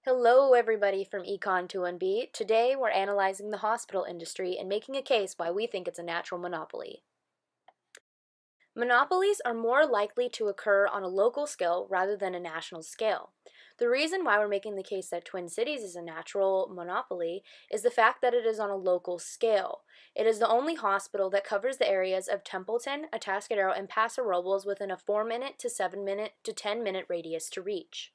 Hello everybody from Econ 2B. Today we're analyzing the hospital industry and making a case why we think it's a natural monopoly. Monopolies are more likely to occur on a local scale rather than a national scale. The reason why we're making the case that Twin Cities is a natural monopoly is the fact that it is on a local scale. It is the only hospital that covers the areas of Templeton, Atascadero, and Paso Robles within a 4-minute to 7-minute to 10-minute radius to reach.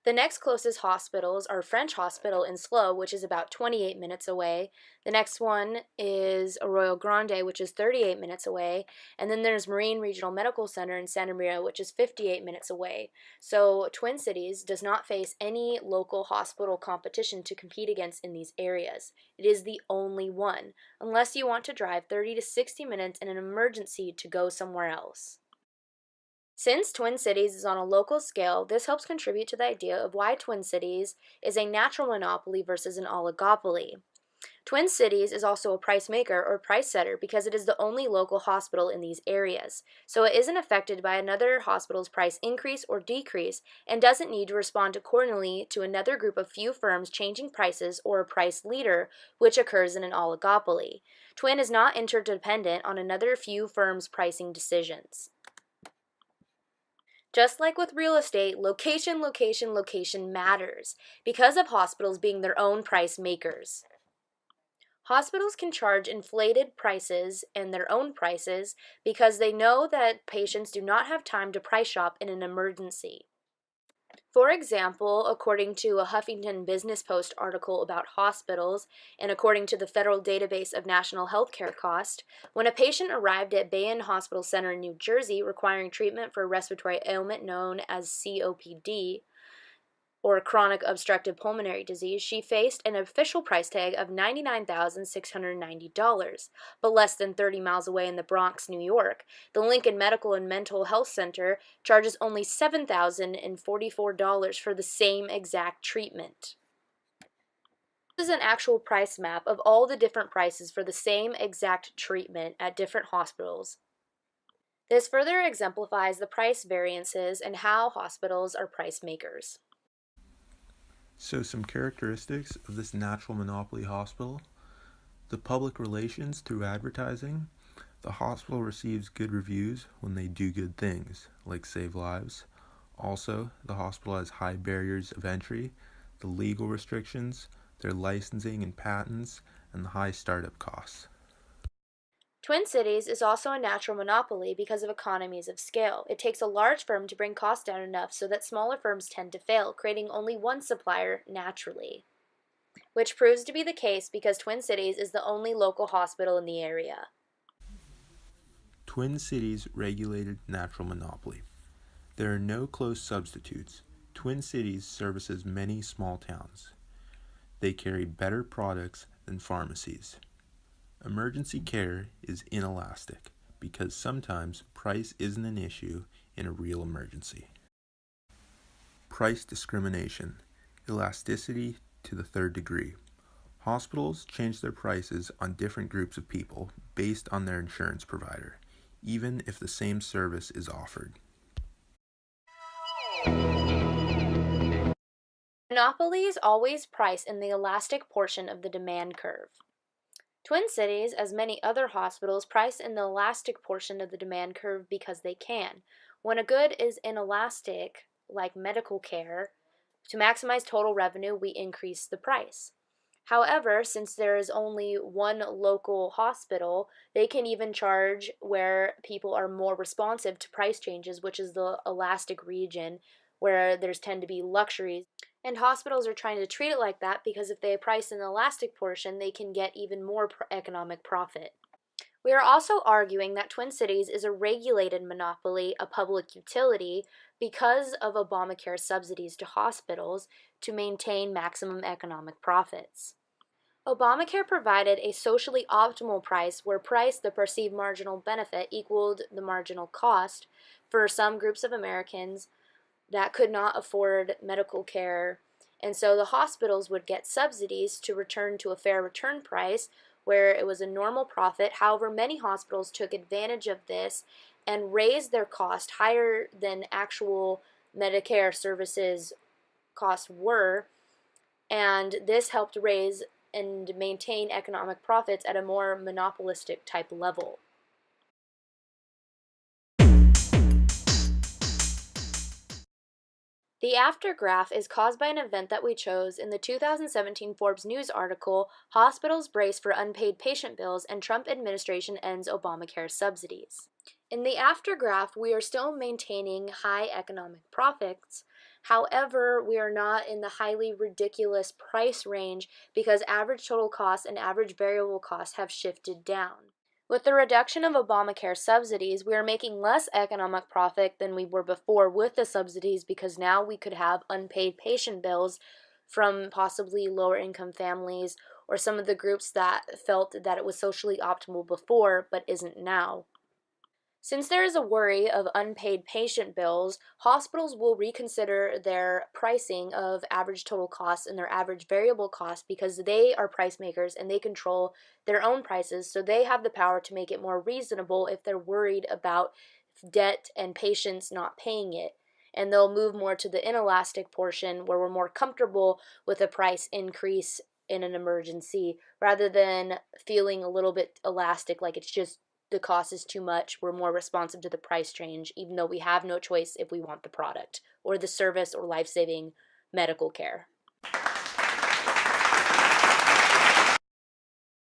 The next closest hospitals are French Hospital in Slough, which is about 28 minutes away. The next one is Arroyo Grande, which is 38 minutes away. And then there's Marine Regional Medical Center in Santa Maria, which is 58 minutes away. So Twin Cities does not face any local hospital competition to compete against in these areas. It is the only one, unless you want to drive 30 to 60 minutes in an emergency to go somewhere else. Since Twin Cities is on a local scale, this helps contribute to the idea of why Twin Cities is a natural monopoly versus an oligopoly. Twin Cities is also a price maker or price setter because it is the only local hospital in these areas, so it isn't affected by another hospital's price increase or decrease and doesn't need to respond accordingly to another group of few firms changing prices or a price leader, which occurs in an oligopoly. Twin is not interdependent on another few firms' pricing decisions. Just like with real estate, location matters because of hospitals being their own price makers. Hospitals can charge inflated prices and their own prices because they know that patients do not have time to price shop in an emergency. For example, according to a Huffington Business Post article about hospitals, and according to the Federal Database of National Healthcare Cost, when a patient arrived at Bayen Hospital Center in New Jersey requiring treatment for a respiratory ailment known as COPD, or chronic obstructive pulmonary disease, she faced an official price tag of $99,690. But less than 30 miles away in the Bronx, New York, the Lincoln Medical and Mental Health Center charges only $7,044 for the same exact treatment. This is an actual price map of all the different prices for the same exact treatment at different hospitals. This further exemplifies the price variances and how hospitals are price makers. So some characteristics of this natural monopoly hospital: the public relations through advertising. The hospital receives good reviews when they do good things, like save lives. Also, the hospital has high barriers of entry, the legal restrictions, their licensing and patents, and the high startup costs. Twin Cities is also a natural monopoly because of economies of scale. It takes a large firm to bring costs down enough so that smaller firms tend to fail, creating only one supplier naturally, which proves to be the case because Twin Cities is the only local hospital in the area. Twin Cities regulated natural monopoly. There are no close substitutes. Twin Cities services many small towns. They carry better products than pharmacies. Emergency care is inelastic because sometimes price isn't an issue in a real emergency. Price discrimination, elasticity to the third degree. Hospitals change their prices on different groups of people based on their insurance provider, even if the same service is offered. Monopolies always price in the elastic portion of the demand curve. Twin Cities, as many other hospitals, price in the elastic portion of the demand curve because they can. When a good is inelastic, like medical care, to maximize total revenue, we increase the price. However, since there is only one local hospital, they can even charge where people are more responsive to price changes, which is the elastic region where there's tend to be luxuries. And hospitals are trying to treat it like that because if they price in the elastic portion, they can get even more economic profit. We are also arguing that Twin Cities is a regulated monopoly, a public utility, because of Obamacare subsidies to hospitals to maintain maximum economic profits. Obamacare provided a socially optimal price where the perceived marginal benefit, equaled the marginal cost for some groups of Americans that could not afford medical care, and so the hospitals would get subsidies to return to a fair return price where it was a normal profit. However, many hospitals took advantage of this and raised their cost higher than actual Medicare services costs were, and this helped raise and maintain economic profits at a more monopolistic type level. The aftergraph is caused by an event that we chose in the 2017 Forbes News article, Hospitals Brace for Unpaid Patient Bills and Trump Administration Ends Obamacare Subsidies. In the aftergraph, we are still maintaining high economic profits. However, we are not in the highly ridiculous price range because average total costs and average variable costs have shifted down. With the reduction of Obamacare subsidies, we are making less economic profit than we were before with the subsidies because now we could have unpaid patient bills from possibly lower income families or some of the groups that felt that it was socially optimal before but isn't now. Since there is a worry of unpaid patient bills, hospitals will reconsider their pricing of average total costs and their average variable costs because they are price makers and they control their own prices, so they have the power to make it more reasonable if they're worried about debt and patients not paying it. And they'll move more to the inelastic portion where we're more comfortable with a price increase in an emergency rather than feeling a little bit elastic, like it's just the cost is too much. We're more responsive to the price change, even though we have no choice if we want the product or the service or life saving medical care.